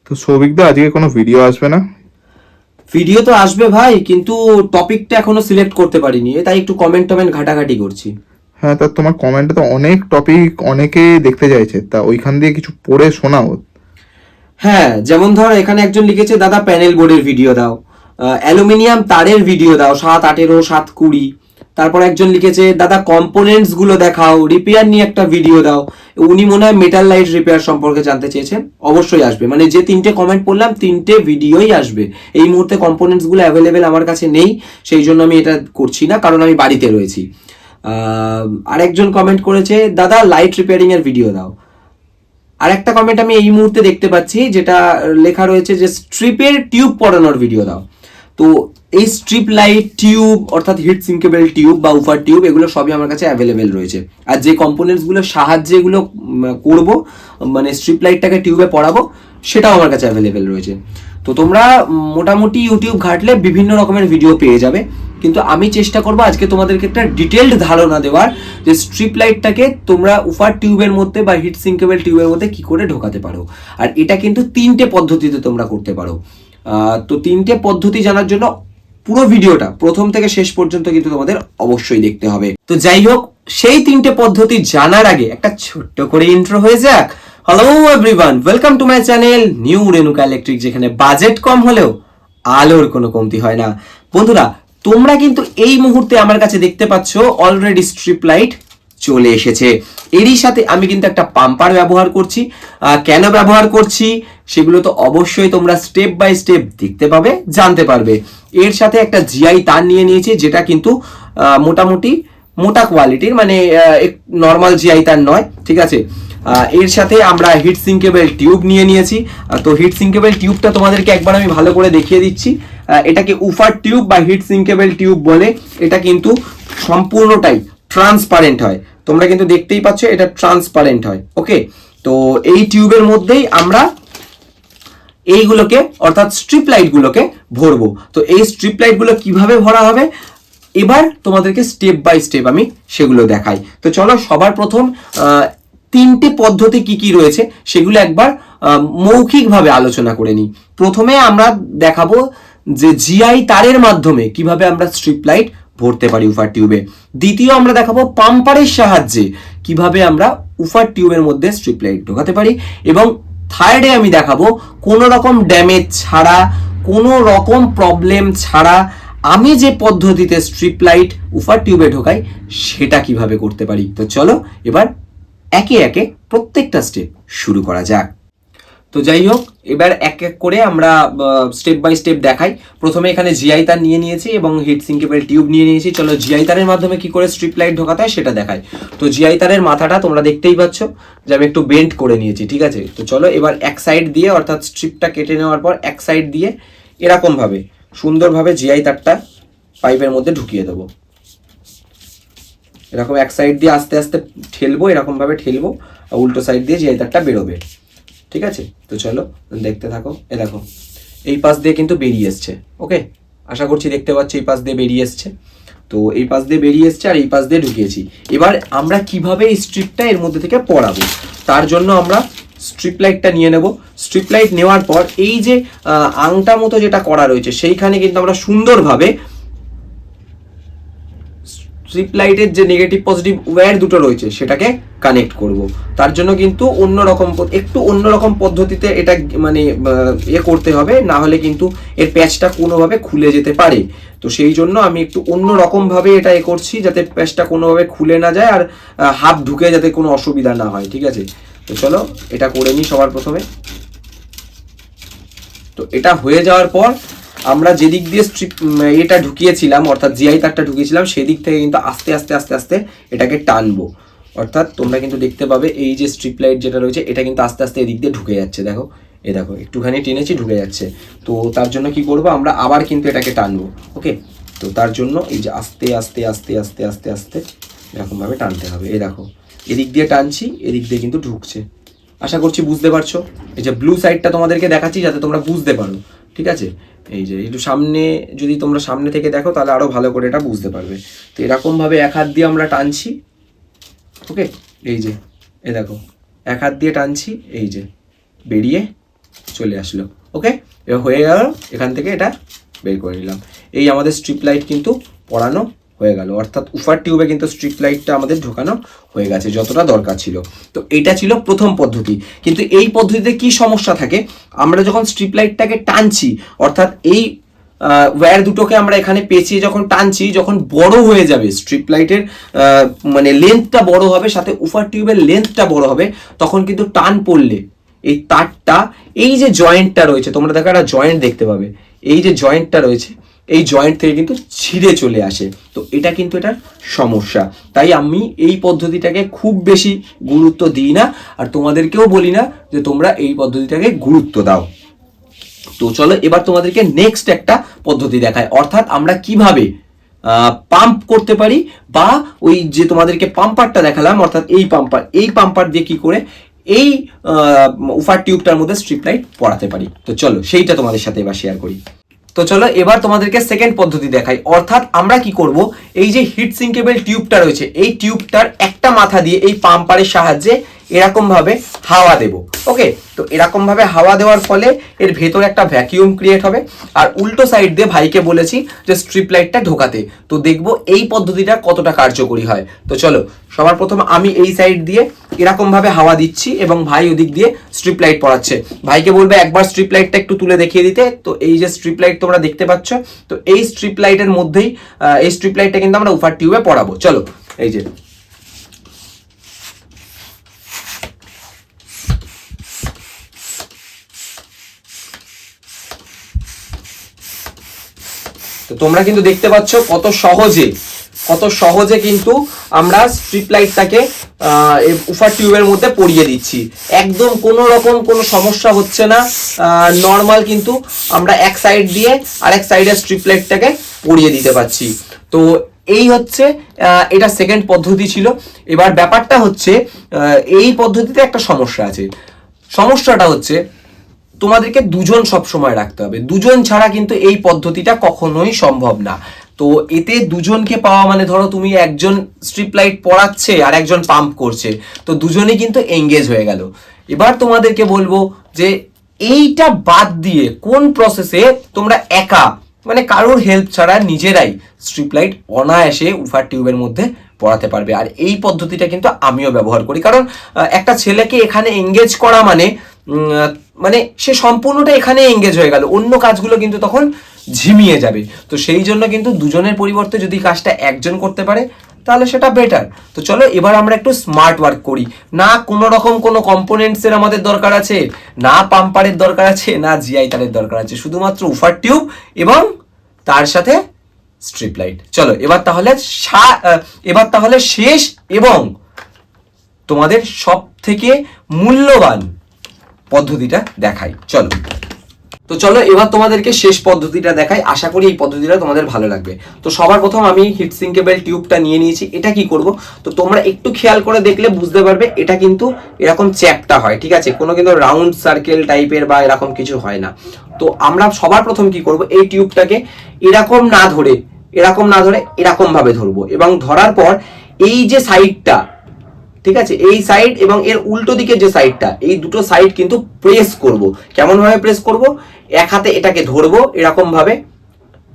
তো সৌভিকদা আজকে কোনো ভিডিও আসবে না? ভিডিও তো আসবে ভাই, কিন্তু টপিকটা এখনো সিলেক্ট করতে পারিনি, তাই একটু কমেন্ট টমেন্ট ঘাটাঘাটি করছি। হ্যাঁ, তা তোমার কমেন্টে তো অনেক টপিক অনেকে দেখতে চাইছে, তা ওইখান দিয়ে কিছু পড়ে শোনাও। হ্যাঁ, যেমন ধর এখানে একজন লিখেছে, দাদা প্যানেল বোর্ডের ভিডিও দাও, অ্যালুমিনিয়াম তারের ভিডিও দাও 7-18, 7-20। তারপর একজন লিখেছে, দাদা কম্পোনেন্টস গুলো দেখাও, রিপেয়ার নিয়ে একটা ভিডিও দাও। উনি মনে হয় মেটাল লাইট রিপেয়ার সম্পর্কে জানতে চেয়েছেন। অবশ্যই আসবে, মানে যে তিনটে কমেন্ট পড়লাম তিনটে ভিডিওই আসবে। এই মুহূর্তে কম্পোনেন্টস গুলো অ্যাভেলেবেল আমার কাছে নেই, সেই জন্য আমি এটা করছি না, কারণ আমি বাড়িতে রয়েছি। আরেকজন কমেন্ট করেছে, দাদা লাইট রিপেয়ারিং এর ভিডিও দাও। আর একটা কমেন্ট আমি এই মুহূর্তে দেখতে পাচ্ছি, যেটা লেখা রয়েছে যে স্ট্রিপের টিউব পড়ানোর ভিডিও দাও। তো এই স্ট্রিপ লাইট টিউব অর্থাৎ হিট সিঙ্কেবল টিউব বা উফার টিউব এগুলো সবই আমার কাছে অ্যাভেলেবেল রয়েছে। আর যে কম্পোনেন্টসগুলোর সাহায্যে এগুলো করব, মানে স্ট্রিপ লাইটটাকে টিউবে পড়াবো, সেটাও আমার কাছে অ্যাভেলেবেল রয়েছে। তো তোমরা মোটামুটি ইউটিউব ঘাটলে বিভিন্ন রকমের ভিডিও পেয়ে যাবে, কিন্তু আমি চেষ্টা করবো আজকে তোমাদেরকে একটা ডিটেলড ধারণা দেওয়ার, যে স্ট্রিপ লাইটটাকে তোমরা উফার টিউবের মধ্যে বা হিট সিঙ্কেবল টিউবের মধ্যে কি করে ঢোকাতে পারো। আর এটা কিন্তু তিনটে পদ্ধতিতে তোমরা করতে পারো। তো তিনটে পদ্ধতি জানার জন্য পুরো ভিডিওটা প্রথম থেকে শেষ পর্যন্ত কিন্তু তোমাদের অবশ্যই দেখতে হবে। তো যাই হোক, সেই তিনটে পদ্ধতি জানার আগে একটা ছোট্ট করে ইন্ট্রো হয়ে যাক। Hello everyone, welcome to my channel new Renuka electric, যেখানে বাজেট কম হলেও আলোর কোনো কমতি হয় না। বন্ধুরা, তোমরা কিন্তু এই মুহূর্তে আমার কাছে দেখতে পাচ্ছ অলরেডি স্ট্রিপ লাইট চলে এসেছে। এরই সাথে আমি কিন্তু একটা পাম্পার ব্যবহার করছি। কেন ব্যবহার করছি সেগুলো তো অবশ্যই তোমরা স্টেপ বাই স্টেপ দেখতে পাবে, জানতে পারবে। এর সাথে একটা জিআই তার নিয়ে নিয়েছি, যেটা কিন্তু মোটামুটি মোটা কোয়ালিটির, মানে নর্মাল জিআই তার নয়, ঠিক আছে। এর সাথে আমরা হিট সিঙ্কেবল টিউব নিয়ে নিয়েছি। তো হিট সিঙ্কেবল টিউবটা তোমাদেরকে একবার আমি ভালো করে দেখিয়ে দিচ্ছি। এটাকে উফার টিউব বা হিট সিঙ্কেবল টিউব বলে। এটা কিন্তু সম্পূর্ণটাই ট্রান্সপারেন্ট হয়, তোমরা কিন্তু দেখতেই পাচ্ছ এটা ট্রান্সপারেন্ট হয়। ওকে, তো এই টিউবের মধ্যেই আমরা এইগুলোকে অর্থাৎ স্ট্রিপ লাইট গুলোকে ভরবো। তো এই স্ট্রিপ লাইট গুলো কিভাবে ভরা হবে এবার তোমাদেরকে স্টেপ বাই স্টেপ আমি সেগুলো দেখাই। তো চলো, সবার প্রথম তিনটে পদ্ধতি কি কি রয়েছে সেগুলো একবার মৌখিকভাবে আলোচনা করে নিই। প্রথমে আমরা দেখাবো যে জিআই তারের মাধ্যমে কিভাবে আমরা স্ট্রিপ লাইট ভরতে পারি উফার টিউবে। দ্বিতীয় আমরা দেখাবো পাম্পারের সাহায্যে কিভাবে আমরা উফার টিউবের মধ্যে স্ট্রিপ লাইট ঢোকাতে পারি। এবং থার্ডে আমি দেখাবো কোনো রকম ড্যামেজ ছাড়া, কোনো রকম প্রবলেম ছাড়া আমি যে পদ্ধতিতে স্ট্রিপ লাইট উফার টিউবে ঢোকাই সেটা কিভাবে করতে পারি। তো চলো এবার একে একে প্রত্যেকটা স্টেপ শুরু করা যাক। তো যাই হোক, এবার এক এক করে আমরা স্টেপ বাই স্টেপ দেখাই। প্রথমে এখানে জিআই তার নিয়ে নিয়েছি এবং হিট সিঙ্কেবল টিউব নিয়ে নিয়েছি। চলো জিআই তারের মাধ্যমে কি করে স্ট্রিপ লাইট ঢোকাতে হয় সেটা দেখাই। তো জিআই তারের মাথাটা তোমরা দেখতেই পাচ্ছ যে আমি একটু বেন্ড করে নিয়েছি, ঠিক আছে। তো চলো এবার এক সাইড দিয়ে, অর্থাৎ স্ট্রিপটা কেটে নেওয়ার পর এক সাইড দিয়ে এরকম ভাবে সুন্দরভাবে জিআই তারটা পাইপের মধ্যে ঢুকিয়ে দেবো। এরকম এক সাইড দিয়ে আস্তে আস্তে ঠেলবো, এরকম ভাবে ঠেলবো, আর উল্টো সাইড দিয়ে জিআই তারটা বেরোবে, ঠিক আছে। তো চলো দেখতে থাকো। এ দেখো, এই পাশ দিয়ে কিন্তু বেরিয়ে এসছে। ওকে, আশা করছি দেখতে পাচ্ছি এই পাশ দিয়ে বেরিয়ে এসছে। তো এই পাশ দিয়ে বেরিয়ে এসছে আর এই পাশ দিয়ে ঢুকিয়েছি। এবার আমরা কিভাবে এই স্ট্রিপটা এর মধ্যে থেকে পড়াবো তার জন্য আমরা স্ট্রিপ লাইটটা নিয়ে নেব। স্ট্রিপ লাইট নেওয়ার পর এই যে আংটা মতো যেটা করা রয়েছে সেইখানে কিন্তু আমরা সুন্দরভাবে স্ট্রিপ লাইটের যে নেগেটিভ পজিটিভ ওয়্যার দুটো রয়েছে সেটাকে কানেক্ট করব। তার জন্য কিন্তু একটু অন্যরকম পদ্ধতিতে এটা মানে করতে হবে, না হলে কিন্তু এর প্যাচটা কোনোভাবে খুলে যেতে পারে। তো সেই জন্য আমি একটু অন্যরকম ভাবে এটা করছি, যাতে প্যাচটা কোনোভাবে খুলে না যায় আর হাত ঢুকে যাতে কোনো অসুবিধা না হয়, ঠিক আছে। তো চলো এটা করে নিই সবার প্রথমে। তো এটা হয়ে যাওয়ার পর আমরা যেদিক দিয়ে স্ট্রিপ এটা ঢুকিয়েছিলাম, অর্থাৎ জিআই তারটা ঢুকিয়েছিলাম, সেদিক থেকে কিন্তু আস্তে আস্তে আস্তে আস্তে এটাকে টানবো। অর্থাৎ তোমরা কিন্তু দেখতে পাবে এই যে স্ট্রিপ লাইট যেটা রয়েছে এটা কিন্তু আস্তে আস্তে এদিক দিয়ে ঢুকে যাচ্ছে। দেখো, দেখো একটুখানি টেনেছি, ঢুকে যাচ্ছে। তো তার জন্য কি করব, আমরা আবার কিন্তু এটাকে টানবো। ওকে, তো তার জন্য এই যে আস্তে আস্তে আস্তে আস্তে আস্তে আস্তে এরকমভাবে টানতে হবে। এই দেখো, এদিক দিয়ে টানছি, এদিক দিয়ে কিন্তু ঢুকছে। আশা করছি বুঝতে পারছো। এই যে ব্লু সাইডটা তোমাদেরকে দেখাচ্ছি যাতে তোমরা বুঝতে পারো, ঠিক আছে। এই যে একটু সামনে, যদি তোমরা সামনে থেকে দেখো তাহলে আরো ভালো করে এটা বুঝতে পারবে। তো এরকম ভাবে এক হাত দিয়ে আমরা টানছি। ওকে, এই যে দেখো এক হাত দিয়ে টানছি, এই যে বেরিয়ে চলে আসলো। ওকে, এবার হয়ে গেল, এখান থেকে এটা বের করে নিলাম। এই আমাদের স্ট্রিপ লাইট কিন্তু পড়ানো হয়ে গেল, অর্থাৎ উফার টিউবে কিন্তু স্ট্রিপ লাইটটা আমাদের ঢোকানো হয়ে গেছে যতটা দরকার ছিল। তো এটা ছিল প্রথম পদ্ধতি। কিন্তু এই পদ্ধতিতে কি সমস্যা থাকে, আমরা যখন স্ট্রিপ লাইটটাকে টানছি, অর্থাৎ এই ওয়্যার দুটোকে আমরা এখানে পেঁচিয়ে যখন টানছি, যখন বড় হয়ে যাবে স্ট্রিপ লাইটের মানে লেন্থটা বড় হবে, সাথে উফার টিউবের লেন্থটা বড় হবে, তখন কিন্তু টান পড়লে এই তারটা, এই যে জয়েন্টটা রয়েছে, তোমরা দেখো একটা জয়েন্ট দেখতে পাবে, এই যে জয়েন্টটা রয়েছে, এই জয়েন্ট থেকে কিন্তু ছিঁড়ে চলে আসে। তো এটা কিন্তু এটার সমস্যা। তাই আমি এই পদ্ধতিটাকে খুব বেশি গুরুত্ব দিই না, আর তোমাদেরকেও বলি না যে তোমরা এই পদ্ধতিটাকে গুরুত্ব দাও। তো চলো এবার তোমাদেরকে নেক্সট একটা পদ্ধতি দেখায়, অর্থাৎ আমরা কিভাবে পাম্প করতে পারি, বা ওই যে তোমাদেরকে পাম্পারটা দেখালাম, অর্থাৎ এই পাম্পার দিয়ে কি করে এই উফার টিউবটার মধ্যে স্ট্রিপ লাইট পড়াতে পারি। তো চলো সেইটা তোমাদের সাথে এবার শেয়ার করি। তো চলো এবার তোমাদেরকে সেকেন্ড পদ্ধতি দেখাই, অর্থাৎ আমরা কি করব, এই যে হিট সিঙ্কেবল টিউবটা রয়েছে, এই টিউবটার একটা মাথা দিয়ে এই পাম্পারের সাহায্যে এরকম ভাবে হাওয়া দেব। ওকে, তো এরকম ভাবে হাওয়া দেওয়ার ফলে এর ভেতরে একটা ভ্যাকিউম ক্রিয়েট হবে, আর উল্টো সাইড দিয়ে ভাইকে বলেছি যে স্ট্রিপ লাইটটা ঢোকাতে। তো দেখবো এই পদ্ধতিটা কতটা কার্যকরী হয়। তো চলো সবার প্রথম আমি এই সাইড দিয়ে এরকম ভাবে হাওয়া দিচ্ছি, এবং ভাই ওদিক দিয়ে স্ট্রিপ লাইট পড়াচ্ছে। ভাইকে বলবে একবার স্ট্রিপ লাইটটা একটু তুলে দেখিয়ে দিতে। তো এই যে স্ট্রিপ লাইট তোমরা দেখতে পাচ্ছ, তো এই স্ট্রিপ লাইটের মধ্যেই এই স্ট্রিপ লাইটটা কিন্তু আমরা উফার টিউবে পড়াবো। চলো এই যে তো তোমরা কিন্তু দেখতে পাচ্ছ কত সহজে কিন্তু আমরা স্ট্রিপ লাইটটাকে উফার টিউবের মধ্যে পরিয়ে দিচ্ছি। একদম কোনো রকম কোনো সমস্যা হচ্ছে না, নর্মাল কিন্তু আমরা এক সাইড দিয়ে আরেক সাইডে স্ট্রিপ লাইটটাকে পরিয়ে দিতে পারছি। তো এই হচ্ছে এটা সেকেন্ড পদ্ধতি ছিল। এবার ব্যাপারটা হচ্ছে এই পদ্ধতিতে একটা সমস্যা আছে। সমস্যাটা হচ্ছে তোমাদেরকে দুজন সব সময় রাখতে হবে, দুজন ছাড়া কিন্তু এই পদ্ধতিটা কখনোই সম্ভব না। তো এতে দুজনকে পাওয়া মানে ধরো তুমি একজন স্ট্রিপ লাইট পড়াচ্ছে আর একজন পাম্প করছে, তো দুজনেই কিন্তু এঙ্গেজ হয়ে গেল। এবার তোমাদেরকে বলবো যে এইটা বাদ দিয়ে কোন প্রসেসে তোমরা একা মানে কারোর হেল্প ছাড়া নিজেরাই স্ট্রিপ লাইট অনায়াসে উফার টিউবের মধ্যে পড়াতে পারবে। আর এই পদ্ধতিটা কিন্তু আমিও ব্যবহার করি, কারণ একটা ছেলেকে এখানে এঙ্গেজ করা মানে সে সম্পূর্ণটা এখানে এঙ্গেজ হয়ে গেল, অন্য কাজগুলো কিন্তু তখন ঝিমিয়ে যাবে। তো সেই জন্য কিন্তু দুজনের পরিবর্তে যদি কাজটা একজন করতে পারে তাহলে সেটা বেটার। তো চলো এবার আমরা একটু স্মার্ট ওয়ার্ক করি। না কোনো রকম কোনো কম্পোনেন্টসের আমাদের দরকার আছে, না পাম্পারের দরকার আছে, না জিআই তারের দরকার আছে, শুধুমাত্র উফার টিউব এবং তার সাথে স্ট্রিপ লাইট। চলো এবার তাহলে শেষ এবং তোমাদের সব থেকে মূল্যবান পদ্ধতিটা দেখাই। চলো এবার তোমাদেরকে শেষ পদ্ধতিটা দেখাই। আশা করি এই পদ্ধতিটা তোমাদের ভালো লাগবে। তো সবার প্রথম আমি হিট সিঙ্কেবল টিউবটা নিয়ে নিয়েছি। এটা কি করব, তো তোমরা একটু খেয়াল করে দেখলে বুঝতে পারবে এটা কিন্তু এরকম চ্যাপ্টা হয়, ঠিক আছে, কোনো কিন্তু রাউন্ড সার্কেল টাইপের বা এরকম কিছু হয় না। তো আমরা সবার প্রথম কি করব, এই টিউবটাকে এরকম না ধরে এরকম ভাবে ধরবো, এবং ধরার পর এই যে সাইডটা, ঠিক আছে, এই সাইড এবং এর উল্টো দিকে যে সাইডটা, এই দুটো সাইড কিন্তু প্রেস করব। কেমন ভাবে প্রেস করব, এক হাতে এটাকে ধরবো এরকম ভাবে,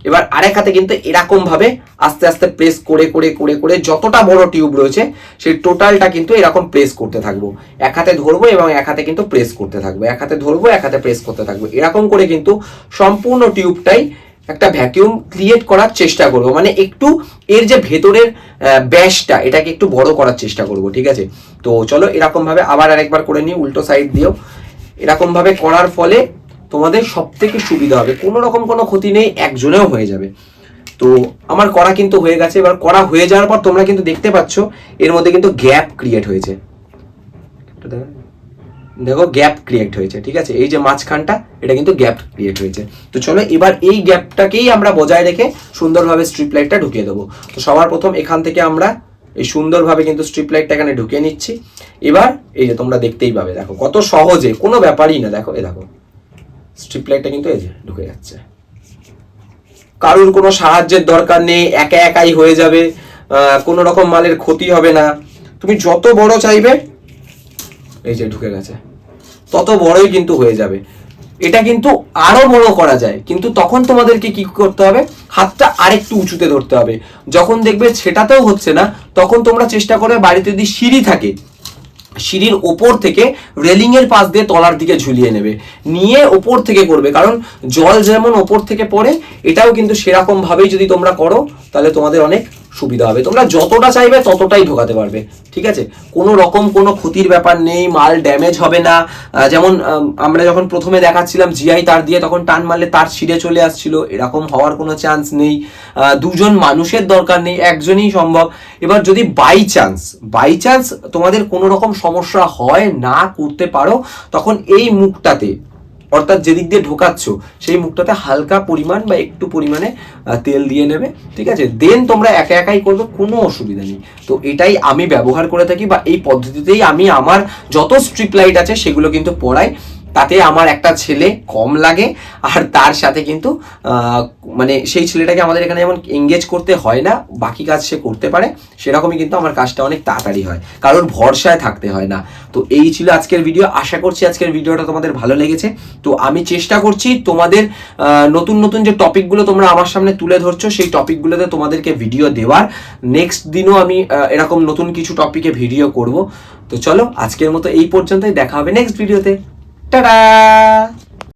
এবার আরেক হাতে কিন্তু এরকম ভাবে আস্তে আস্তে প্রেস করে করে করে করে যতটা বড় টিউব রয়েছে সেই টোটালটা কিন্তু এরকম প্রেস করতে থাকবো। এক হাতে ধরবো এবং এক হাতে কিন্তু প্রেস করতে থাকবো, এক হাতে ধরবো এক হাতে প্রেস করতে থাকবো। এরকম করে কিন্তু সম্পূর্ণ টিউবটাই একটা ভ্যাকিউম ক্রিয়েট করার চেষ্টা করবো, মানে একটু এর যে ভেতরের ব্যাসটা এটাকে একটু বড় করার চেষ্টা করব, ঠিক আছে। তো চলো এরকম ভাবে আবার আরেকবার করে নিই, উল্টো সাইড দিয়েও এরকম ভাবে করার ফলে তোমাদের সব থেকে সুবিধা হবে, কোনো রকম কোনো ক্ষতি নেই, একজনেও হয়ে যাবে। তো আমার করা কিন্তু হয়ে গেছে। এবার করা হয়ে যাওয়ার পর তোমরা কিন্তু দেখতে পাচ্ছ এর মধ্যে কিন্তু গ্যাপ ক্রিয়েট হয়েছে, দেখো গ্যাপ ক্রিয়েট হয়েছে, ঠিক আছে, এই যে মাঝখানটা এটা কিন্তু গ্যাপ ক্রিয়েট হয়েছে। তো চলো এবার এই গ্যাপটাকেই আমরা বজায় রেখে সুন্দরভাবে স্ট্রিপ লাইটটা ঢুকিয়ে দেবো। তো সবার প্রথম এখান থেকে আমরা এই সুন্দরভাবে কিন্তু স্ট্রিপ লাইটটা এখানে ঢুকিয়ে নিচ্ছি। এবার এই যে তোমরা দেখতেই পাবে, দেখো কত সহজে, কোনো ব্যাপারই না, দেখো দেখো স্ট্রিপ লাইটটা কিন্তু এই যে ঢুকে যাচ্ছে, কারোর কোনো সাহায্যের দরকার নেই, একাই হয়ে যাবে, কোনো রকম মালের ক্ষতি হবে না। তুমি যত বড় চাইবে, এই যে ঢুকে গেছে, তত বড়ই কিন্তু হয়ে যাবে। এটা কিন্তু আরো বড় করা যায়, কিন্তু তখন তোমাদেরকে কি করতে হবে, হাতটা আরেকটু উঁচুতে ধরতে হবে। যখন দেখবে সেটাতেও হচ্ছে না, তখন তোমরা চেষ্টা করবে বাড়িতে যদি সিঁড়ি থাকে, সিঁড়ির ওপর থেকে রেলিং এর পাশ দিয়ে তলার দিকে ঝুলিয়ে নেবে, নিয়ে ওপর থেকে করবে। কারণ জল যেমন ওপর থেকে পড়ে, এটাও কিন্তু সেরকম ভাবেই যদি তোমরা করো তাহলে তোমাদের অনেক সুবিধা হবে। তোমরা যতটা চাইবে ততটাই ঢোকাতে পারবে, ঠিক আছে? কোনো রকম কোনো ক্ষতির ব্যাপার নেই, মাল ড্যামেজ হবে না। যেমন আমরা যখন প্রথমে দেখাচ্ছিলাম জিআই তার দিয়ে, তখন টান মারলে তার ছিঁড়ে চলে আসছিল, এরকম হওয়ার কোনো চান্স নেই। দুজন মানুষের দরকার নেই, একজনই সম্ভব। এবার যদি বাই চান্স তোমাদের কোনো রকম সমস্যা হয়, না করতে পারো, তখন এই মুখটাতে, অর্থাৎ যেদিক দিয়ে ঢোকাচ্ছ সেই মুখটাতে হালকা পরিমাণ বা একটু পরিমাণে তেল দিয়ে নেবে, ঠিক আছে? দেন তোমরা একা একাই করবে, কোনো অসুবিধা নেই। তো এটাই আমি ব্যবহার করে থাকি, বা এই পদ্ধতিতেই আমি আমার যত স্ট্রিপ লাইট আছে সেগুলো কিন্তু পড়াই। তাতে আমার একটা ছেলে কম লাগে, আর তার সাথে কিন্তু মানে সেই ছেলেটাকে আমাদের এখানে যেমন এঙ্গেজ করতে হয় না, বাকি কাজ সে করতে পারে, সেরকমই কিন্তু আমার কাজটা অনেক তাড়াতাড়ি হয়, কারোর ভরসায় থাকতে হয় না। তো এই ছিল আজকের ভিডিও। আশা করছি আজকের ভিডিওটা তোমাদের ভালো লেগেছে। তো আমি চেষ্টা করছি তোমাদের নতুন নতুন যে টপিকগুলো তোমরা আমার সামনে তুলে ধরছো, সেই টপিকগুলোতে তোমাদেরকে ভিডিও দেওয়ার। নেক্সট দিনও আমি এরকম নতুন কিছু টপিকে ভিডিও করব। তো চলো আজকের মতো এই পর্যন্তই, দেখা হবে নেক্সট ভিডিওতে। টাটা।